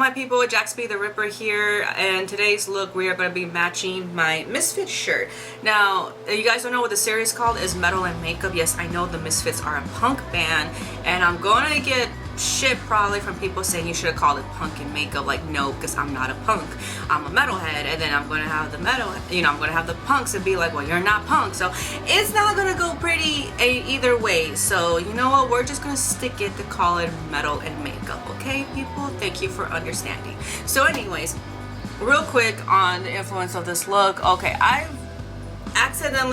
my people? JaxB.TheRipper here, and today's look we are going to be matching my Misfits shirt. Now, you guys don't know what the series is called? Is Metal and Makeup. Yes, I know the Misfits are a punk band, and I'm going to get shit probably from people saying you should have called it Punk and Makeup. Like, no, because I'm not a punk, I'm a metalhead. And then I'm going to have the metal, you know, I'm going to have the punks and be like, well, you're not punk. So it's not going to go pretty either way. So you know what, we're just going to stick it to call it Metal and Makeup. Okay, people, thank you for understanding. So anyways, real quick on the influence of this look. Okay,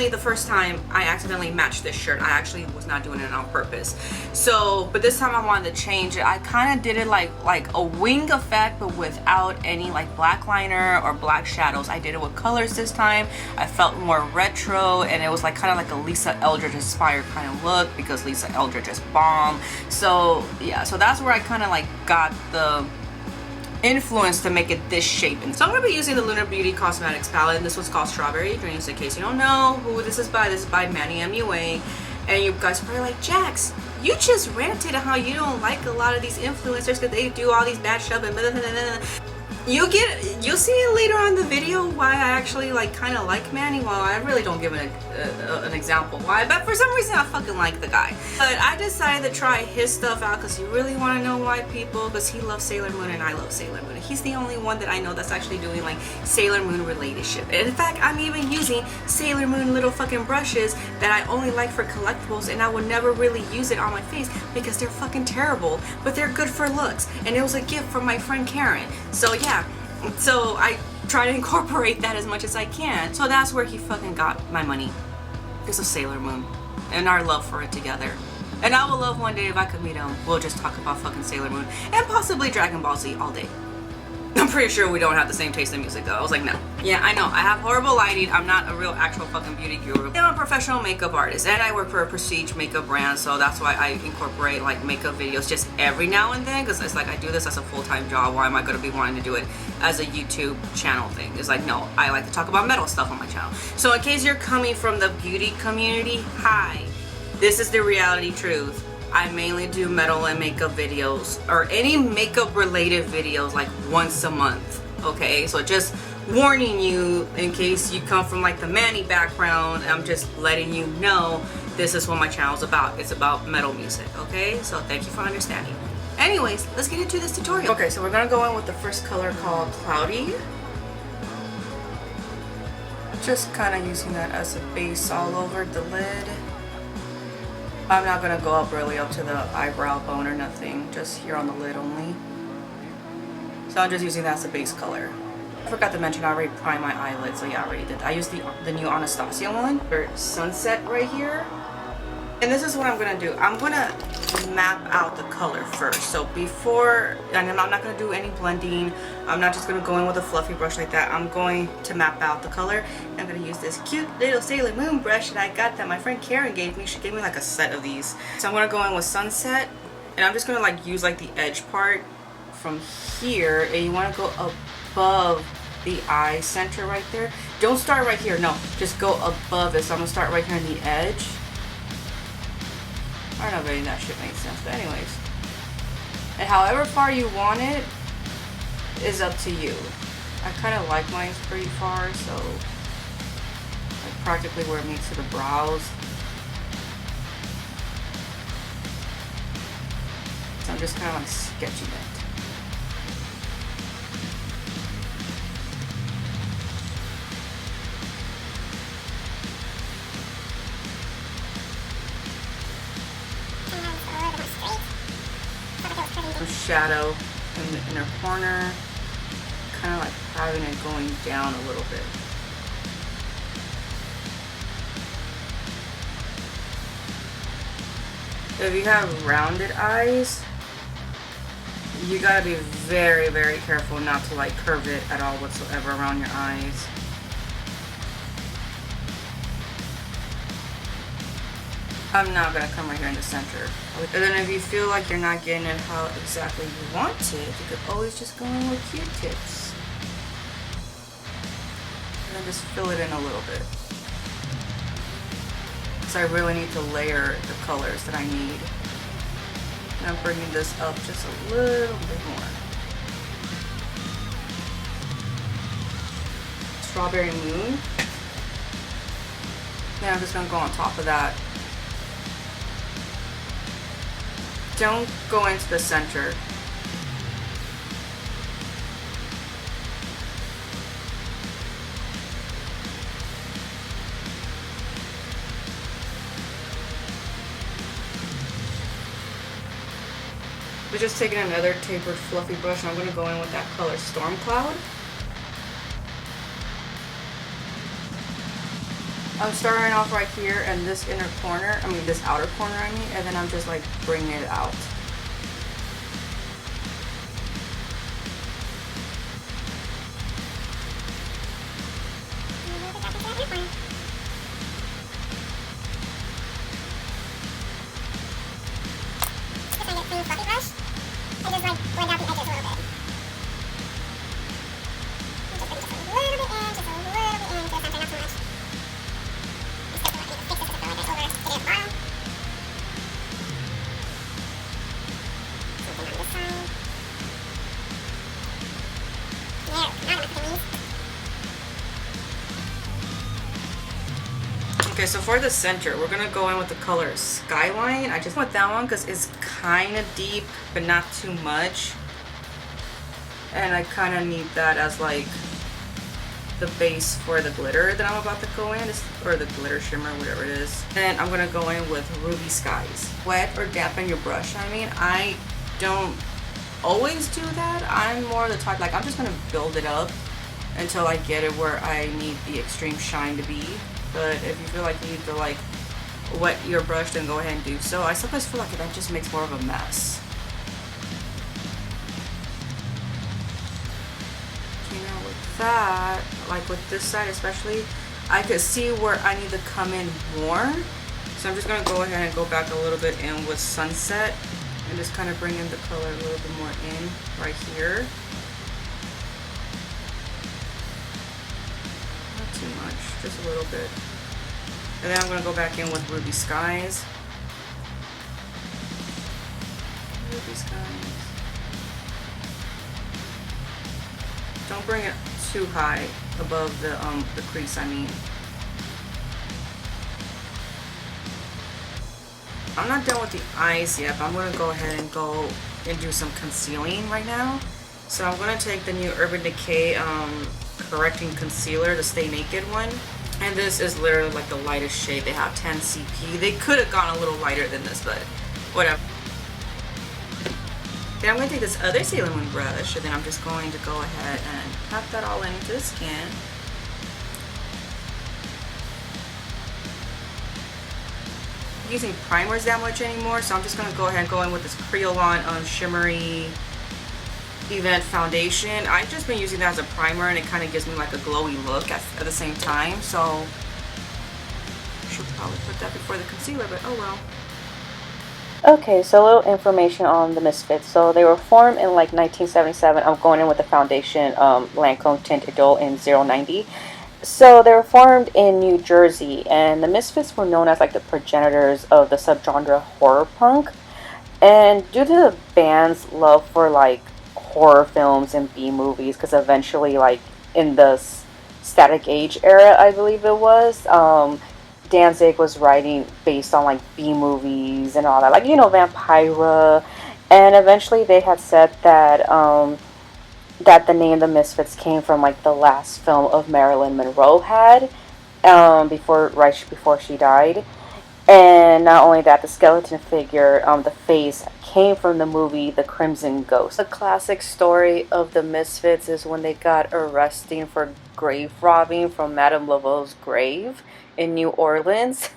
the first time I accidentally matched this shirt. I actually was not doing it on purpose. So, but this time I wanted to change it. I kind of did it like a wing effect, but without any like black liner or black shadows. I did it with colors this time. I felt more retro, and it was like kind of like a Lisa Eldridge inspired kind of look because Lisa Eldridge is bomb. So yeah, so that's where I kind of like got the influence to make it this shape. And so I'm going to be using the Lunar Beauty Cosmetics palette, and this one's called Strawberry Dreams. In case you don't know who this is by Manny MUA. And you guys are probably like, Jax, you just ranted how you don't like a lot of these influencers because they do all these bad stuff and blah, blah, blah, blah. You'll see it later on the video why I actually like kind of like Manny. Well, I really don't give an example why, but for some reason I fucking like the guy. But I decided to try his stuff out because you really want to know why, people, because he loves Sailor Moon and I love Sailor Moon. He's the only one that I know that's actually doing like Sailor Moon related shit. And in fact, I'm even using Sailor Moon little fucking brushes that I only like for collectibles, and I would never really use it on my face because they're fucking terrible, but they're good for looks. And it was a gift from my friend Karen. So yeah, so I try to incorporate that as much as I can. So that's where he fucking got my money, because of Sailor Moon and our love for it together. And I would love one day if I could meet him, we'll just talk about fucking Sailor Moon and possibly Dragon Ball Z all day. I'm pretty sure we don't have the same taste in music though. I was like, no. Yeah, I know, I have horrible lighting. I'm not a real actual fucking beauty guru. I'm a professional makeup artist, and I work for a prestige makeup brand, so that's why I incorporate like makeup videos just every now and then, because it's like I do this as a full-time job. Why am I going to be wanting to do it as a YouTube channel thing? It's like, no, I like to talk about metal stuff on my channel. So in case you're coming from the beauty community, hi, this is the reality truth. I mainly do metal and makeup videos, or any makeup related videos, like once a month. Okay, so just warning you in case you come from like the Manny background. I'm just letting you know this is what my channel is about. It's about metal music. Okay, so thank you for understanding. Anyways, let's get into this tutorial. Okay, so we're gonna go in with the first color called Cloudy. Just kind of using that as a base all over the lid. I'm not going to go up really up to the eyebrow bone or nothing, just here on the lid only. So I'm just using that as a base color. I forgot to mention I already primed my eyelids, so yeah, I already did. I used the new Anastasia one for Sunset right here. And this is what I'm going to do. I'm going to map out the color first. So before, and I'm not going to do any blending. I'm not just going to go in with a fluffy brush like that. I'm going to map out the color. I'm going to use this cute little Sailor Moon brush that I got that my friend Karen gave me. She gave me like a set of these. So I'm going to go in with Sunset. And I'm just going to like use like the edge part from here. And you want to go above the eye center right there. Don't start right here. No, just go above it. So I'm going to start right here on the edge. I don't know if any of that shit makes sense, but anyways. And however far you want it is up to you. I kind of like mine pretty far, so like practically where it meets to the brows. So I'm just kind of like sketching it. Shadow in the inner corner, kind of like having it going down a little bit. If you have rounded eyes, you gotta be very, very careful not to like curve it at all whatsoever around your eyes. I'm not going to come right here in the center. And then if you feel like you're not getting it how exactly you want it, you could always just go in with Q-tips. And then just fill it in a little bit. Because I really need to layer the colors that I need. And I'm bringing this up just a little bit more. Strawberry Moon. Then I'm just gonna go on top of that. Don't go into the center. We're just taking another tapered fluffy brush, and I'm going to go in with that color Storm Cloud. I'm starting off right here in this inner corner, this outer corner and then I'm just like bringing it out. Okay, so for the center, we're gonna go in with the color Skyline. I just went that one because it's kind of deep, but not too much. And I kind of need that as like the base for the glitter that I'm about to go in, or the glitter shimmer, whatever it is. And I'm gonna go in with Ruby Skies. Wet or dampen your brush. I don't always do that. I'm more the type, like I'm just gonna build it up until I get it where I need the extreme shine to be. But if you feel like you need to like wet your brush, then go ahead and do so. I sometimes feel like that just makes more of a mess. Okay, now with that, like with this side especially, I could see where I need to come in more. So I'm just gonna go ahead and go back a little bit in with Sunset and just kind of bring in the color a little bit more in right here. Too much, just a little bit. And then I'm going to go back in with Ruby Skies. Ruby Skies. Don't bring it too high above the crease, I'm not done with the eyes yet, but I'm going to go ahead and go and do some concealing right now. So I'm going to take the new Urban Decay Correcting Concealer, the Stay Naked one, and this is literally like the lightest shade. They have 10 CP. They could have gone a little lighter than this, but whatever. Then I'm going to take this other Sailor Moon brush, and then I'm just going to go ahead and pat that all into the skin. I'm using primers that much anymore, so I'm just going to go ahead and go in with this Creolon shimmery Event foundation. I've just been using that as a primer, and it kind of gives me like a glowy look at the same time, so I should probably put that before the concealer, but oh well. Okay, so a little information on the Misfits. So they were formed in like 1977. I'm going in with the foundation Lancome Tint Idole in 090. So they were formed in New Jersey, and the Misfits were known as like the progenitors of the subgenre horror punk. And due to the band's love for like horror films and B movies, because eventually, like in the Static Age era, I believe it was, Danzig was writing based on like B movies and all that, like Vampira, and eventually they had said that that the name the Misfits came from like the last film of Marilyn Monroe had right before she died. And not only that, the skeleton figure, the face, came from the movie The Crimson Ghost. The classic story of the Misfits is when they got arrested for grave robbing from Madame Laveau's grave in New Orleans.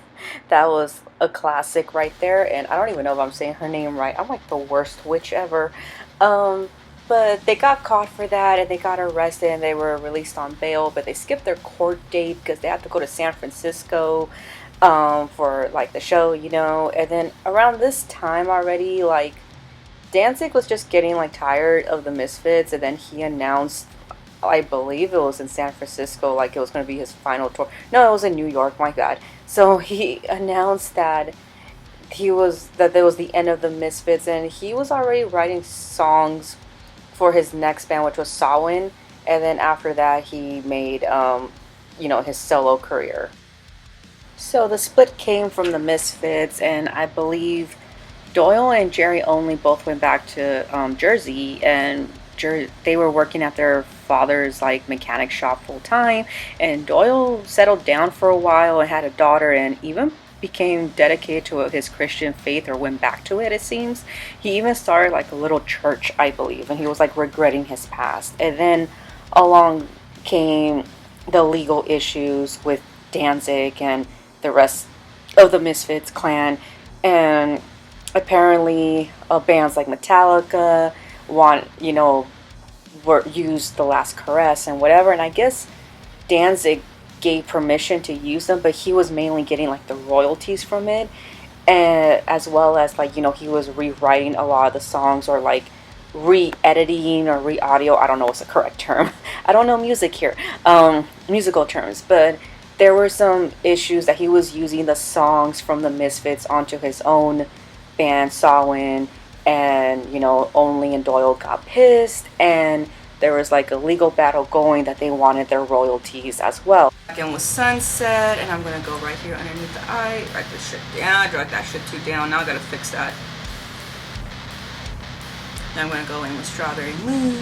That was a classic right there, and I don't even know if I'm saying her name right. I'm like the worst witch ever. But they got caught for that, and they got arrested, and they were released on bail, but they skipped their court date because they had to go to San Francisco for like the show, and then around this time already, like Danzig was just getting like tired of the Misfits, and then he announced, I believe it was in San Francisco, like it was going to be his final tour. No, it was in New York, my God. So he announced that there was the end of the Misfits, and he was already writing songs for his next band, which was Samhain, and then after that he made his solo career. So the split came from the Misfits, and I believe Doyle and Jerry Only both went back to Jersey, and they were working at their father's like mechanic shop full time. And Doyle settled down for a while and had a daughter, and even became dedicated to his Christian faith, or went back to it. It seems he even started like a little church, I believe, and he was like regretting his past. And then along came the legal issues with Danzig and the rest of the Misfits clan, and apparently bands like Metallica were used The Last Caress and whatever, and I guess Danzig gave permission to use them, but he was mainly getting like the royalties from it, and as well as like he was rewriting a lot of the songs, or like re-editing or re-audio. I don't know what's the correct term. I don't know music here, musical terms, but there were some issues that he was using the songs from the Misfits onto his own band Sawin, and Only and Doyle got pissed, and there was like a legal battle going that they wanted their royalties as well. Again with Sunset, and I'm gonna go right here underneath the eye, write this shit down, drag that shit too down. Now I gotta fix that. Now I'm gonna go in with Strawberry Moon.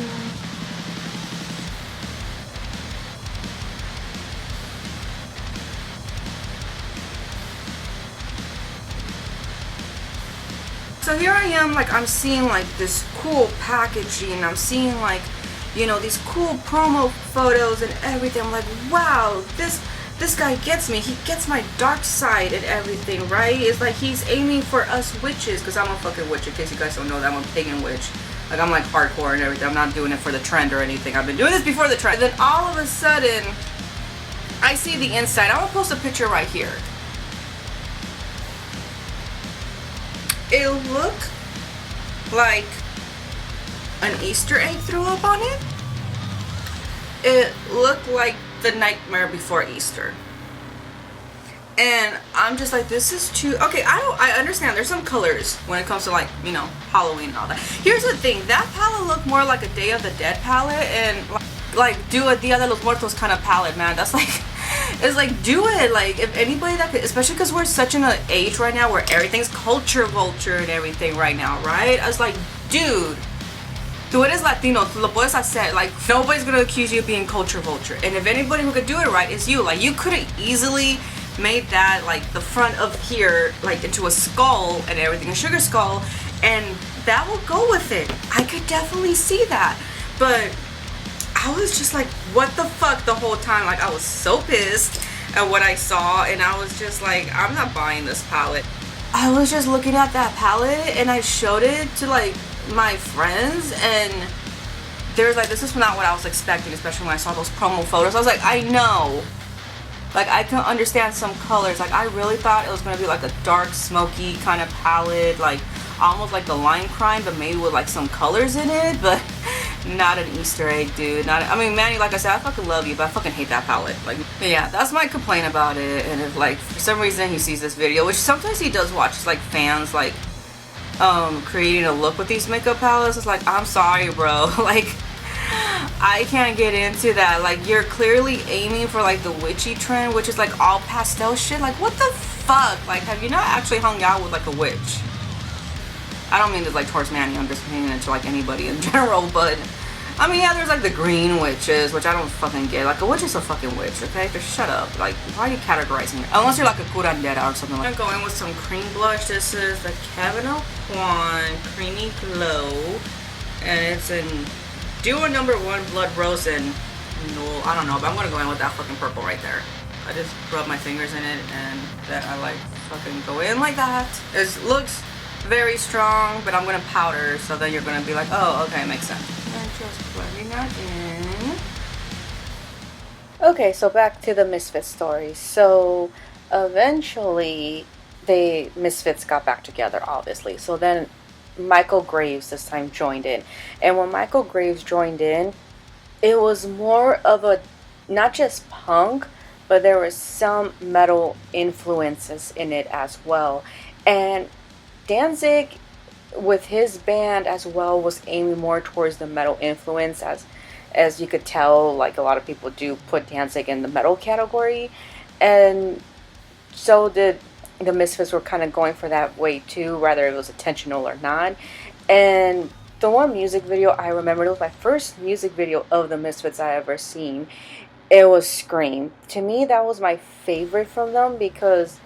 So here I am, like I'm seeing like this cool packaging, I'm seeing like, these cool promo photos and everything. I'm like, wow, this guy gets me. He gets my dark side and everything, right? It's like he's aiming for us witches, because I'm a fucking witch, in case you guys don't know that I'm a pagan witch. Like I'm like hardcore and everything. I'm not doing it for the trend or anything. I've been doing this before the trend. And then all of a sudden, I see the inside. I'm gonna post a picture right here. It looked like an Easter egg threw up on it. It looked like the Nightmare Before Easter. And I'm just like, this is too... Okay, I understand there's some colors when it comes to like, Halloween and all that. Here's the thing, that palette looked more like a Day of the Dead palette, and like do a Dia de los Muertos kind of palette, man. That's like... It's like, do it. Like, if anybody that could, especially because we're such in an age right now where everything's culture vulture and everything right now, right? I was like, dude, tú eres Latino, tú lo puedes hacer. Like, nobody's gonna accuse you of being culture vulture. And if anybody who could do it right is you. Like, you could have easily made that, like, the front of here, like, into a skull and everything, a sugar skull, and that will go with it. I could definitely see that. But I was just like, what the fuck the whole time. Like, I was so pissed at what I saw, and I was just like, I'm not buying this palette. I was just looking at that palette, and I showed it to like my friends, and there's like, this is not what I was expecting, especially when I saw those promo photos. I was like, I know, like, I can understand some colors. Like, I really thought it was gonna be like a dark smoky kind of palette, like almost like the Line Crime, but maybe with like some colors in it. But not an Easter egg, dude. I mean, Manny, like I said, I fucking love you, but I fucking hate that palette. Like, yeah, that's my complaint about it. And if like for some reason he sees this video, which sometimes he does watch, it's like fans like creating a look with these makeup palettes, it's like, I'm sorry, bro. Like, I can't get into that. Like, you're clearly aiming for like the witchy trend, which is like all pastel shit. Like, what the fuck? Like, have you not actually hung out with like a witch? I don't mean to like towards Manny, I'm just meaning it to like anybody in general, but I mean, yeah, there's like the green witches, which I don't fucking get. Like, a witch is a fucking witch, okay? Just shut up. Like, why are you categorizing it? Unless you're like a curandera or something like that. I'm going with some cream blush. This is the Kevin Kwan Creamy Glow, and it's in Duo number 1 Blood Rose, and no, I don't know, but I'm gonna go in with that fucking purple right there. I just rub my fingers in it, and then I like fucking go in like that. It looks very strong, but I'm gonna powder, so then you're gonna be like, oh, okay, makes sense. And just blending that in. Okay, so back to the Misfits story. So eventually Misfits got back together, obviously. So then Michael Graves this time joined in, and when Michael Graves joined in, it was more of a, not just punk, but there was some metal influences in it as well. And Danzig, with his band as well, was aiming more towards the metal influence, as as you could tell, like a lot of people do put Danzig in the metal category, and so the Misfits were kind of going for that way too, whether it was intentional or not. And the one music video I remember, it was my first music video of the Misfits I ever seen. It was Scream. To me, that was my favorite from them because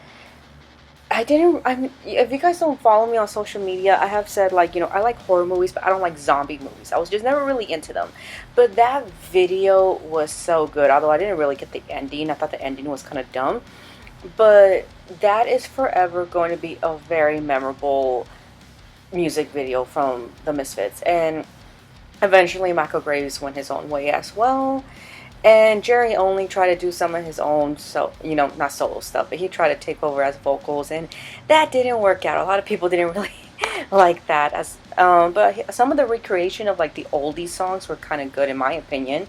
if you guys don't follow me on social media, I have said, like, I like horror movies, but I don't like zombie movies. I was just never really into them. But that video was so good, although I didn't really get the ending. I thought the ending was kind of dumb. But that is forever going to be a very memorable music video from the Misfits. And eventually Michael Graves went his own way as well. And Jerry only tried to do some of his own, so not solo stuff, but he tried to take over as vocals, and that didn't work out. A lot of people didn't really like that. But some of the recreation of like the oldie songs were kind of good in my opinion.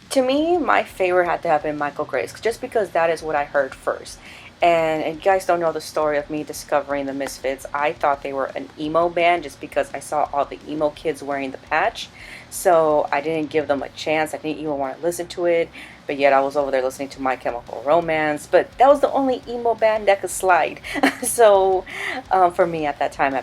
To me, my favorite had to have been Michael Graves, just because that is what I heard first. And if you guys don't know the story of me discovering the Misfits, I thought they were an emo band just because I saw all the emo kids wearing the patch. So I didn't give them a chance. I didn't even want to listen to it. But yet I was over there listening to My Chemical Romance. But that was the only emo band that could slide. So for me at that time,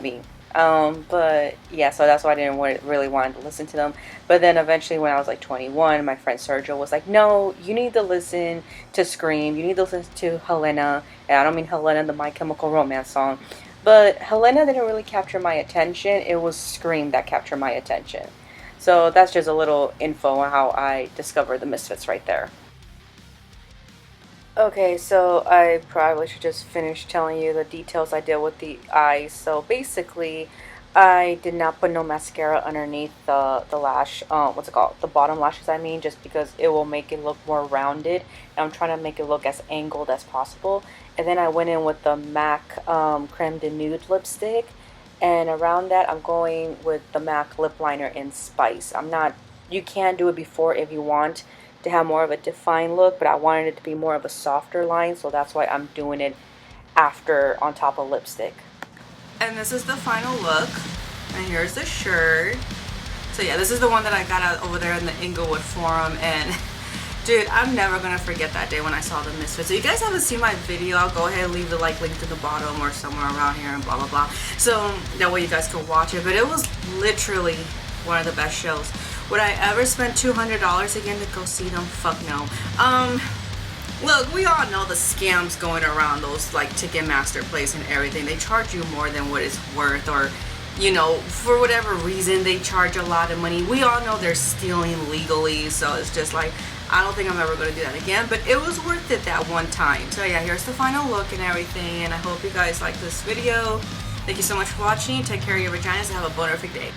but yeah, so that's why I didn't really want to listen to them. But then eventually when I was like 21, my friend Sergio was like, no, you need to listen to Scream. You need to listen to Helena. And I don't mean Helena, the My Chemical Romance song. But Helena didn't really capture my attention. It was Scream that captured my attention. So that's just a little info on how I discovered the Misfits right there. Okay, so I probably should just finish telling you the details I did with the eyes. So basically, I did not put no mascara underneath the lash, what's it called? The bottom lashes, I mean, just because it will make it look more rounded. And I'm trying to make it look as angled as possible. And then I went in with the MAC Creme de Nude lipstick. And around that, I'm going with the MAC lip liner in Spice. You can do it before if you want to have more of a defined look, but I wanted it to be more of a softer line, so that's why I'm doing it after on top of lipstick. And this is the final look, and here's the shirt. So yeah, this is the one that I got out over there in the Inglewood Forum, and dude, I'm never gonna forget that day when I saw the Misfits. So you guys haven't seen my video, I'll go ahead and leave the link to the bottom or somewhere around here and blah blah blah, so that way you guys can watch it. But it was literally one of the best shows. Would I ever spend $200 again to go see them? Fuck no. Look, we all know the scams going around those like Ticketmaster place and everything. They charge you more than what it's worth, or for whatever reason they charge a lot of money. We all know they're stealing legally, so it's just like, I don't think I'm ever going to do that again, but it was worth it that one time. So yeah, here's the final look and everything, and I hope you guys like this video. Thank you so much for watching. Take care of your vaginas and have a wonderful day.